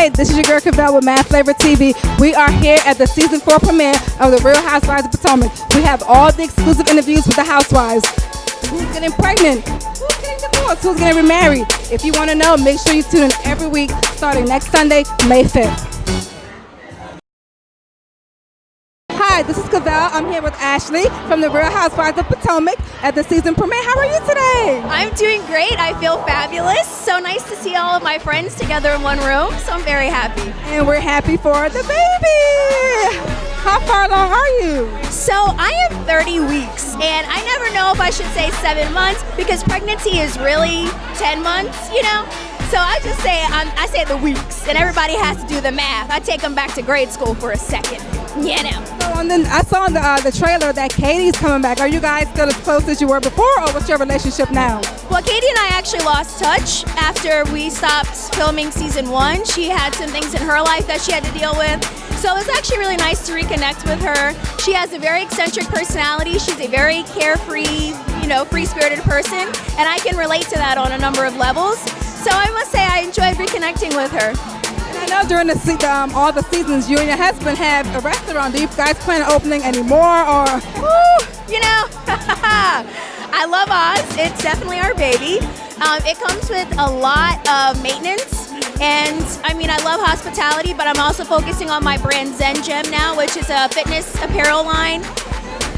Hey, this is your girl Cavel with MadFlavor TV. We are here at the season 4 premiere of the Real Housewives of Potomac. We have all the exclusive interviews with the housewives. Who's getting pregnant? Who's getting divorced? Who's getting remarried? If you want to know, make sure you tune in every week starting next Sunday, May 5th. Hi, this is Cavel. I'm here with Ashley from the Real Housewives of Potomac at the season premiere. How are you today? I'm doing great. I feel fabulous. So nice to see all of my friends together in one room. So I'm very happy. And we're happy for the baby. How far along are you? So I am 30 weeks, and I never know if I should say 7 months because pregnancy is really 10 months, you know? So I just say, I say the weeks, and everybody has to do the math. I take them back to grade school for a second, you know. So, and then I saw in the trailer that Katie's coming back. Are you guys still as close as you were before, or what's your relationship now? Well, Katie and I actually lost touch after we stopped filming season 1. She had some things in her life that she had to deal with. So it was actually really nice to reconnect with her. She has a very eccentric personality. She's a very carefree, you know, free-spirited person, and I can relate to that on a number of levels. So I must say I enjoyed reconnecting with her. And I know during all the seasons, you and your husband have a restaurant. Do you guys plan on opening any more, or? Woo, you know, I love Oz. It's definitely our baby. It comes with a lot of maintenance. And I mean, I love hospitality, but I'm also focusing on my brand Zen Gem now, which is a fitness apparel line.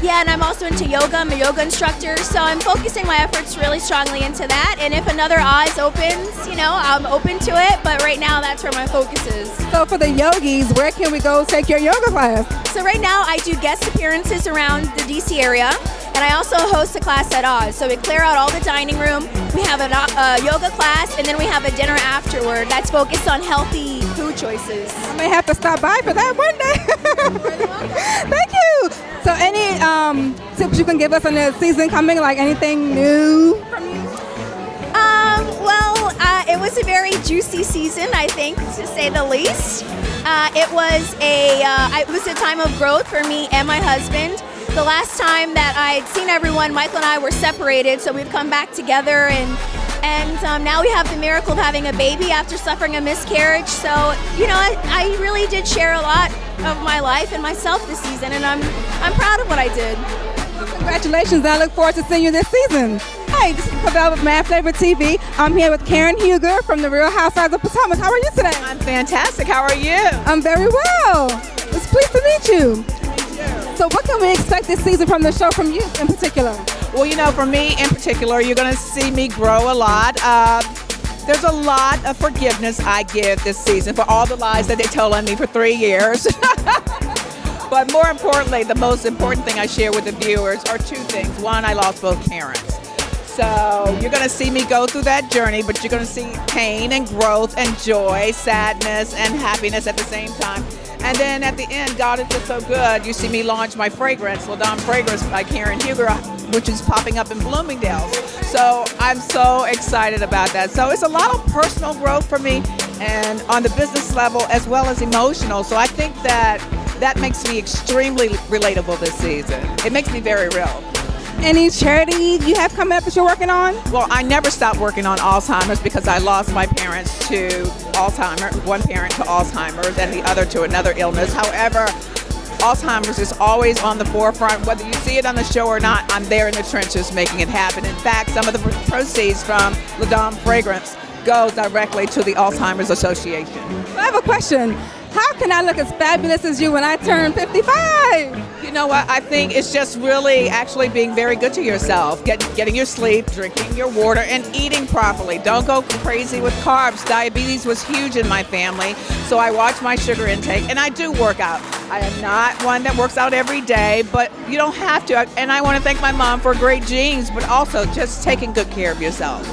Yeah, and I'm also into yoga. I'm a yoga instructor, so I'm focusing my efforts really strongly into that. And if another Oz opens, you know, I'm open to it, but right now that's where my focus is. So for the yogis, where can we go take your yoga class? So right now I do guest appearances around the DC area, and I also host a class at Oz. So we clear out all the dining room, we have a yoga class, and then we have a dinner afterward that's focused on healthy food choices. I may have to stop by for that one day. Thank you. So any tips you can give us on the season coming, like anything new from you? Well, it was a very juicy season, I think, to say the least. It was a time of growth for me and my husband. The last time that I'd seen everyone, Michael and I were separated, so we've come back together, and now we have the miracle of having a baby after suffering a miscarriage. So, you know, I really did share a lot of my life and myself this season, and I'm proud of what I did. Congratulations, and I look forward to seeing you this season. Hi, this is Cavel with MadFlavor TV. I'm here with Karen Huger from the Real Housewives of Potomac. How are you today? I'm fantastic. How are you? I'm very well. It's pleased to meet you. So what can we expect this season from the show, from you in particular? Well, you know, for me in particular, you're going to see me grow a lot. There's a lot of forgiveness I give this season for all the lies that they told on me for 3 years. But more importantly, the most important thing I share with the viewers are 2 things. One, I lost both parents. So you're going to see me go through that journey, but you're going to see pain and growth and joy, sadness and happiness at the same time. And then at the end, God is just so good. You see me launch my fragrance, Ladon Fragrance by Karen Huger, which is popping up in Bloomingdale's. So I'm so excited about that. So it's a lot of personal growth for me, and on the business level as well as emotional. So I think that makes me extremely relatable this season. It makes me very real. Any charity you have coming up that you're working on? Well, I never stopped working on Alzheimer's because I lost my parents to Alzheimer's, one parent to Alzheimer's and the other to another illness. However, Alzheimer's is always on the forefront. Whether you see it on the show or not, I'm there in the trenches making it happen. In fact, some of the proceeds from Ladon Fragrance goes directly to the Alzheimer's Association. I have a question. How can I look as fabulous as you when I turn 55? You know what? I think it's just really actually being very good to yourself, getting your sleep, drinking your water, and eating properly. Don't go crazy with carbs. Diabetes was huge in my family, so I watch my sugar intake, and I do work out. I am not one that works out every day, but you don't have to. And I want to thank my mom for great genes, but also just taking good care of yourself.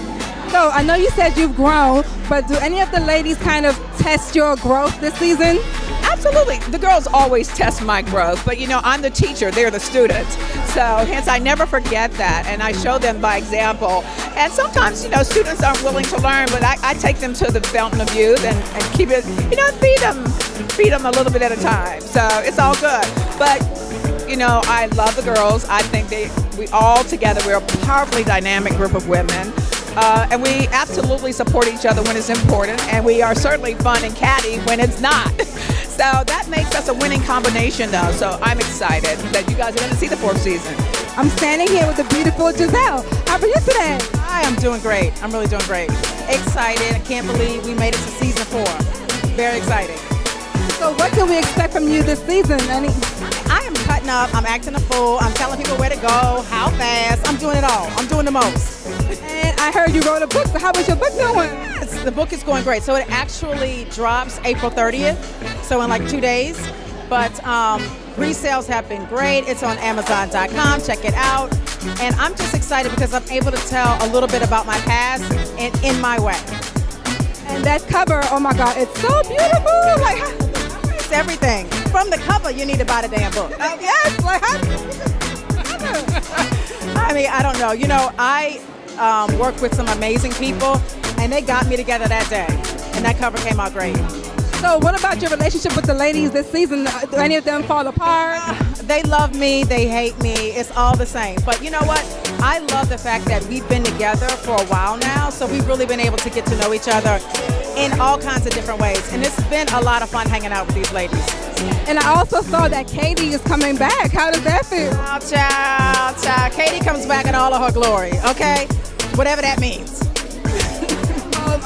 So I know you said you've grown, but do any of the ladies kind of test your growth this season? Absolutely. The girls always test my growth, but you know, I'm the teacher, they're the students. So hence I never forget that, and I show them by example. And sometimes, you know, students aren't willing to learn, but I take them to the fountain of youth and keep it, you know, feed them a little bit at a time. So it's all good. But you know, I love the girls. I think we all together, we're a powerfully dynamic group of women. And we absolutely support each other when it's important, and we are certainly fun and catty when it's not. So that makes us a winning combination, though. So I'm excited that you guys are going to see the 4th season. I'm standing here with the beautiful Giselle. How are you today? I am doing great. I'm really doing great. Excited. I can't believe we made it to season 4. Very exciting. So what can we expect from you this season? I am cutting up. I'm acting a fool. I'm telling people where to go, how fast. I'm doing it all. I'm doing the most. And I heard you wrote a book, so how was your book doing? Yes, the book is going great. So it actually drops April 30th, so in like 2 days. But resales have been great. It's on Amazon.com. Check it out. And I'm just excited because I'm able to tell a little bit about my past in my way. And that cover, oh my God, it's so beautiful. Like, it's everything. From the cover, you need to buy the damn book. Yes, like I mean, I don't know. You know, I worked with some amazing people, and they got me together that day. And that cover came out great. So what about your relationship with the ladies this season? Do any of them fall apart? They love me, they hate me, it's all the same. But you know what? I love the fact that we've been together for a while now, so we've really been able to get to know each other in all kinds of different ways. And it's been a lot of fun hanging out with these ladies. And I also saw that Katie is coming back. How does that feel? Oh, child. Katie comes back in all of her glory, okay? Whatever that means.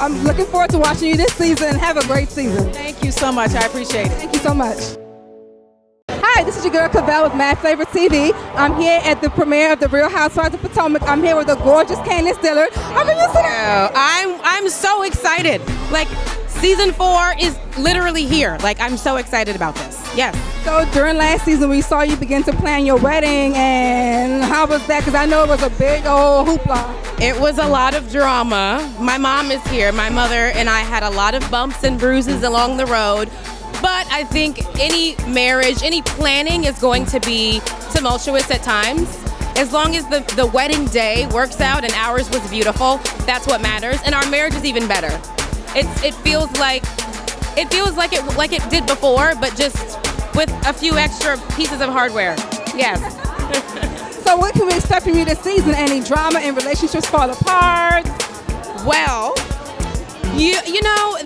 I'm looking forward to watching you this season. Have a great season. Thank you so much. I appreciate it. Thank you so much. Hi, this is your girl Cavel with MadFlavor TV. I'm here at the premiere of the Real Housewives of Potomac. I'm here with the gorgeous Candace Dillard. How are you today? I'm so excited. Like, season 4 is literally here. Like, I'm so excited about this. Yes. So during last season, we saw you begin to plan your wedding, and how was that? Because I know it was a big old hoopla. It was a lot of drama. My mom is here. My mother and I had a lot of bumps and bruises along the road. But I think any marriage, any planning is going to be tumultuous at times. As long as the wedding day works out and ours was beautiful, that's what matters. And our marriage is even better. It feels like it did before, but just with a few extra pieces of hardware. Yes. So what can we expect from you this season? Any drama and relationships fall apart? Well, you know,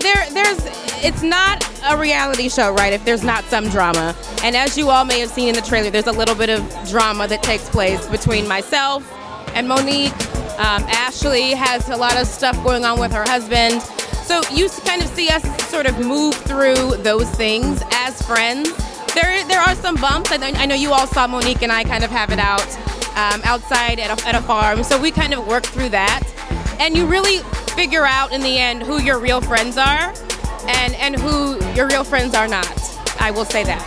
it's not a reality show, right, if there's not some drama. And as you all may have seen in the trailer, there's a little bit of drama that takes place between myself and Monique. Ashley has a lot of stuff going on with her husband. So you kind of see us sort of move through those things as friends. There are some bumps. I know you all saw Monique and I kind of have it out outside at a farm. So we kind of work through that. And you really figure out in the end who your real friends are and who your real friends are not. I will say that.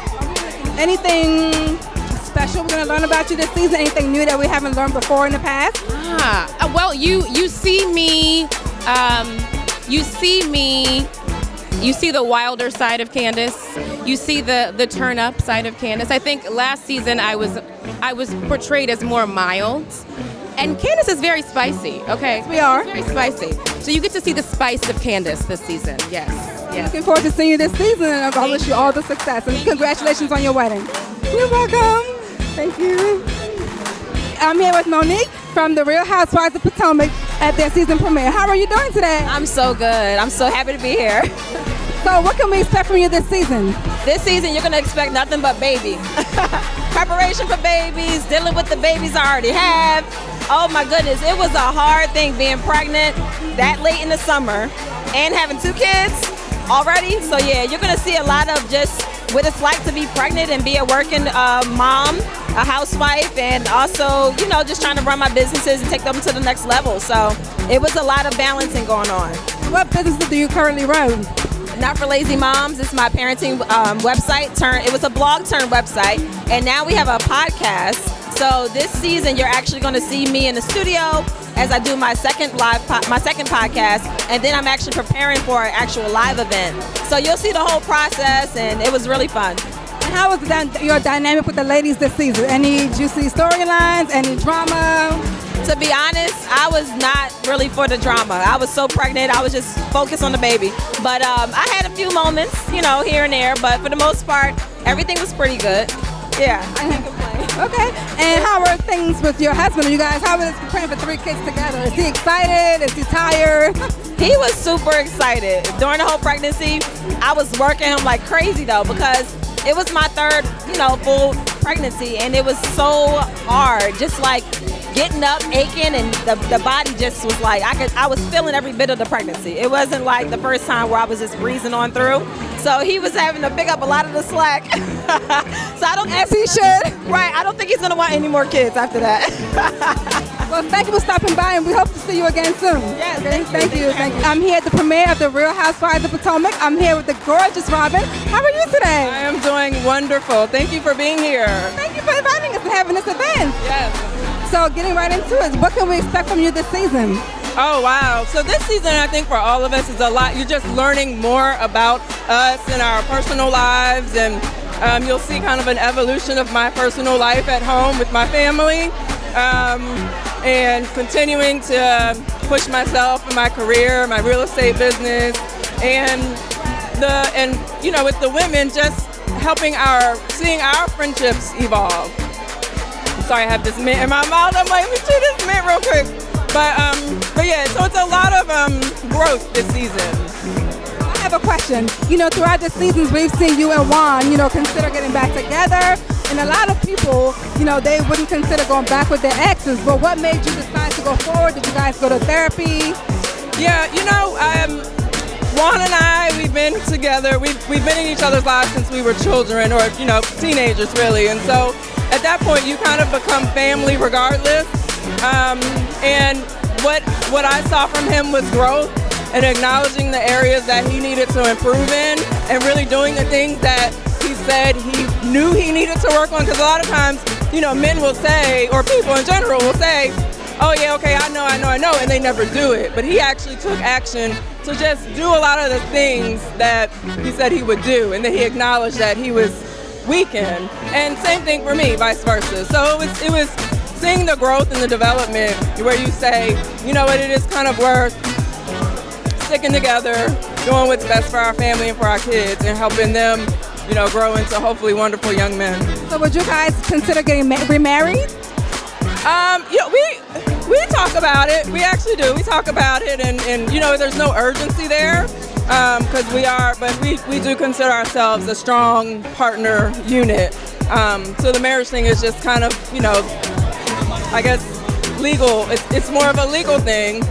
Anything Special we're going to learn about you this season? Anything new that we haven't learned before in the past? Well, you see me. You see the wilder side of Candace. You see the turn up side of Candace. I think last season I was portrayed as more mild. And Candace is very spicy, okay? Yes, we are. Very spicy. So you get to see the spice of Candace this season, yes. Looking forward to seeing you this season, and I wish you all the success. And congratulations on your wedding. You're welcome. Thank you. I'm here with Monique from the Real Housewives of Potomac at their season premiere. How are you doing today? I'm so good. I'm so happy to be here. So what can we expect from you this season? This season, you're going to expect nothing but baby. Preparation for babies, dealing with the babies I already have. Oh my goodness, it was a hard thing being pregnant that late in the summer and having 2 kids already. So yeah, you're going to see a lot of just what it's like to be pregnant and be a working mom, a housewife, and also, you know, just trying to run my businesses and take them to the next level. So it was a lot of balancing going on. What businesses do you currently run? Not for Lazy Moms. It's my parenting website. It was a blog turned website, and now we have a podcast. So this season, you're actually going to see me in the studio as I do my second podcast, and then I'm actually preparing for an actual live event. So you'll see the whole process, and it was really fun. And how was your dynamic with the ladies this season? Any juicy storylines? Any drama? To be honest, I was not really for the drama. I was so pregnant, I was just focused on the baby. But I had a few moments, you know, here and there, but for the most part, everything was pretty good. Yeah, I can't complain. Okay. And how are things with your husband? Are you guys, how is preparing for 3 kids together? Is he excited? Is he tired? He was super excited. During the whole pregnancy, I was working him like crazy though, because it was my 3rd, full pregnancy, and it was so hard. Just like getting up, aching, and the body just was like, I was feeling every bit of the pregnancy. It wasn't like the first time where I was just breezing on through. So he was having to pick up a lot of the slack. So I don't, As he should. right, I don't think he's gonna want any more kids after that. Well, thank you for stopping by, and we hope to see you again soon. Yes, Okay, thank you. thank you. I'm here at the premiere of the Real Housewives of Potomac. I'm here with the gorgeous Robin. How are you today? I am doing wonderful. Thank you for being here. Thank you for inviting us and having this event. Yes. So getting right into it, what can we expect from you this season? Oh, wow. So this season, I think for all of us is a lot. You're just learning more about us and our personal lives, and you'll see kind of an evolution of my personal life at home with my family, and continuing to push myself in my career, my real estate business, and with the women, just helping seeing our friendships evolve. I'm sorry, I have this mint in my mouth. I'm like, let me chew this mint real quick. But yeah, so it's a lot of growth this season. I have a question. Throughout the seasons, we've seen you and Juan, consider getting back together. And a lot of people, they wouldn't consider going back with their exes. But what made you decide to go forward? Did you guys go to therapy? Yeah, Juan and I, we've been together. We've been in each other's lives since we were children, or teenagers really. And so at that point, you kind of become family regardless. And what I saw from him was growth and acknowledging the areas that he needed to improve in, and really doing the things that he said he knew he needed to work on. Because a lot of times, men will say, or people in general will say, oh yeah, okay, I know, and they never do it. But he actually took action to just do a lot of the things that he said he would do, and that he acknowledged that he was weakened. And same thing for me, vice versa. So it was seeing the growth and the development where you say, you know what, it is kind of worth sticking together, doing what's best for our family and for our kids, and helping them, grow into hopefully wonderful young men. So would you guys consider getting remarried? We talk about it. We actually do. We talk about it, and there's no urgency there, because we do consider ourselves a strong partner unit. So the marriage thing is just kind of, I guess, legal. It's more of a legal thing,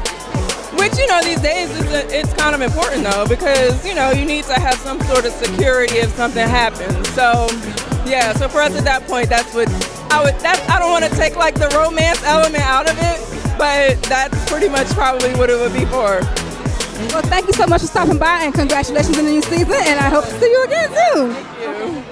which, these days it's kind of important though, because, you need to have some sort of security if something happens. So, yeah, so for us at that point, that's what I don't want to take like the romance element out of it, but that's pretty much probably what it would be for. Well, thank you so much for stopping by, and congratulations on the new season, and I hope to see you again soon. Thank you.